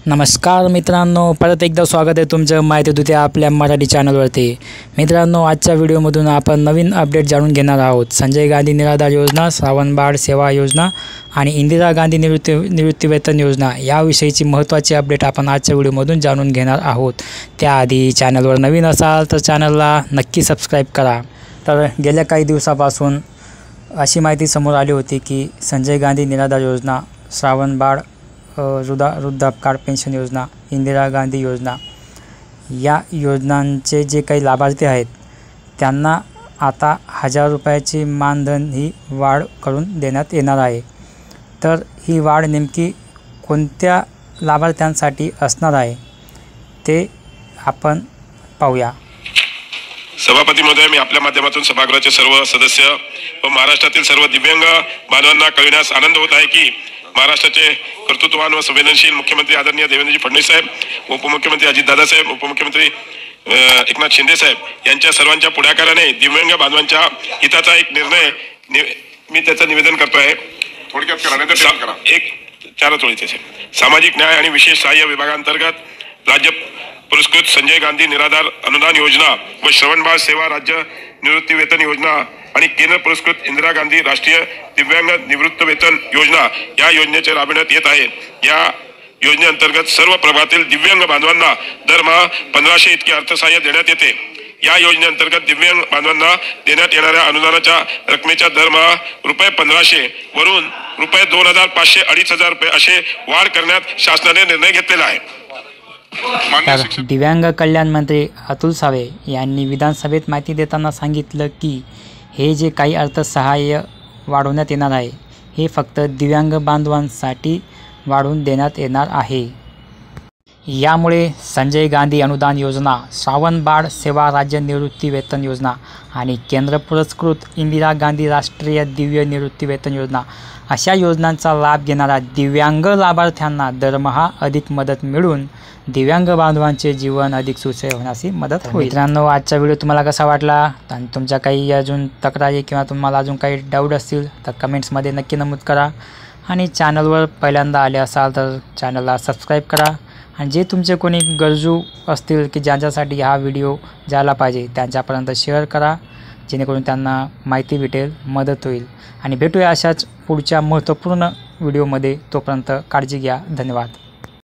नमस्कार मित्रांनो, परत एकदा स्वागत आहे तुमचं माहिती देते आपल्या मराठी चॅनलवरती। मित्रांनो, आजच्या व्हिडिओमधून आपण नवीन अपडेट जाणून घेणार आहोत। संजय गांधी निराधार योजना, श्रावण बाळ सेवा योजना आणि इंदिरा गांधी निवृत्तीवेतन योजना याविषयीची महत्त्वाची अपडेट आपण आजच्या व्हिडिओमधून जाणून घेणार आहोत। त्याआधी चॅनलवर नवीन असाल तर चॅनलला नक्की सबस्क्राईब करा। तर गेल्या काही दिवसापासून अशी माहिती समोर आली होती की संजय गांधी निराधार योजना, श्रावण बाळ वृद्धापकाळ पेन्शन योजना, इंदिरा गांधी योजना या योजनांचे जे काही लाभार्थी आहेत त्यांना आता 1000 रुपयाची मानधन ही वाढ करून देण्यात येणार आहे। तर ही वाढ नेमकी कोणत्या लाभार्थ्यांसाठी असणार आहे ते आपण पाहूया। सभापती महोदय, मी आपल्या माध्यमातून सभागृहाचे सर्व सदस्य व महाराष्ट्रातील सर्व दिव्यांग बांधवांना कळविण्यास आनंद होत आहे की महाराष्ट्राचे कर्तृत्ववान व संवेदनशील मुख्यमंत्री आदरणीय देवेंद्रजी फडणवीस साहेब, उपमुख्यमंत्री अजितदादा साहेब, उपमुख्यमंत्री एकनाथ शिंदे साहेब यांच्या सर्वांच्या पुढाकाराने दिव्यांग बांधवांच्या हिताचा एक निर्णय मी त्याचं निवेदन करतो आहे। थोडक्यात करा, एक 4 ओळीचे सामाजिक न्याय आणि विशेष सहाय्य विभागांतर्गत राज्य पुरस्कृत संजय गांधी निराधार अनुदान योजना व श्रवण बाळ सेवा राज्य निवृत्ती वेतन योजना आणि केंद्र पुरस्कृत इंदिरा गांधी राष्ट्रीय दिव्यांग निवृत्ती वेतन योजना या योजनेचे राबविण्यात येत आहे। या योजनेअंतर्गत सर्व प्रभागातील दिव्यांग बांधवांना दरमहा 1500 इतके अर्थसहाय्य देण्यात येते। या योजनेअंतर्गत दिव्यांग बांधवांना देण्यात येणाऱ्या अनुदानाच्या रकमेच्या दरमहा ₹1500 वरून ₹2500 2500 रुपये असे वाढ करण्यात शासनाने निर्णय घेतलेला आहे। दिव्यांग कल्याण मंत्री अतुल सावे यांनी विधानसभेत माहिती देताना सांगितलं की हे जे काही अर्थसहाय्य वाढवण्यात येणार आहे हे फक्त दिव्यांग बांधवांसाठी वाढवून देण्यात येणार आहे। यामुळे संजय गांधी अनुदान योजना, श्रावण बाळ सेवा राज्य निवृत्ती वेतन योजना आणि केंद्र पुरस्कृत इंदिरा गांधी राष्ट्रीय दिव्य निवृत्ती वेतन योजना अशा योजनांचा लाभ घेणाऱ्या दिव्यांग लाभार्थ्यांना दरमहा अधिक मदत मिळून दिव्यांग बांधवांचे जीवन अधिक सुसह्य होण्यास मदत होईल। मित्रांनो, आजचा व्हिडिओ तुम्हाला कसा वाटला आणि तुमच्या काही अजून तक्रारी किंवा तुम्हाला अजून काही डाऊट असतील तर कमेंट्समध्ये नक्की नमूद करा आणि चॅनलवर पहिल्यांदा आले असाल तर चॅनलला सबस्क्राईब करा आणि जे तुमचे कोणी गरजू असतील की ज्यांच्यासाठी हा व्हिडिओ जायला पाहिजे त्यांच्यापर्यंत शेअर करा, जेणेकरून त्यांना माहिती भेटेल, मदत होईल। आणि भेटूया अशाच पुढच्या महत्त्वपूर्ण व्हिडिओमध्ये। तोपर्यंत काळजी घ्या। धन्यवाद।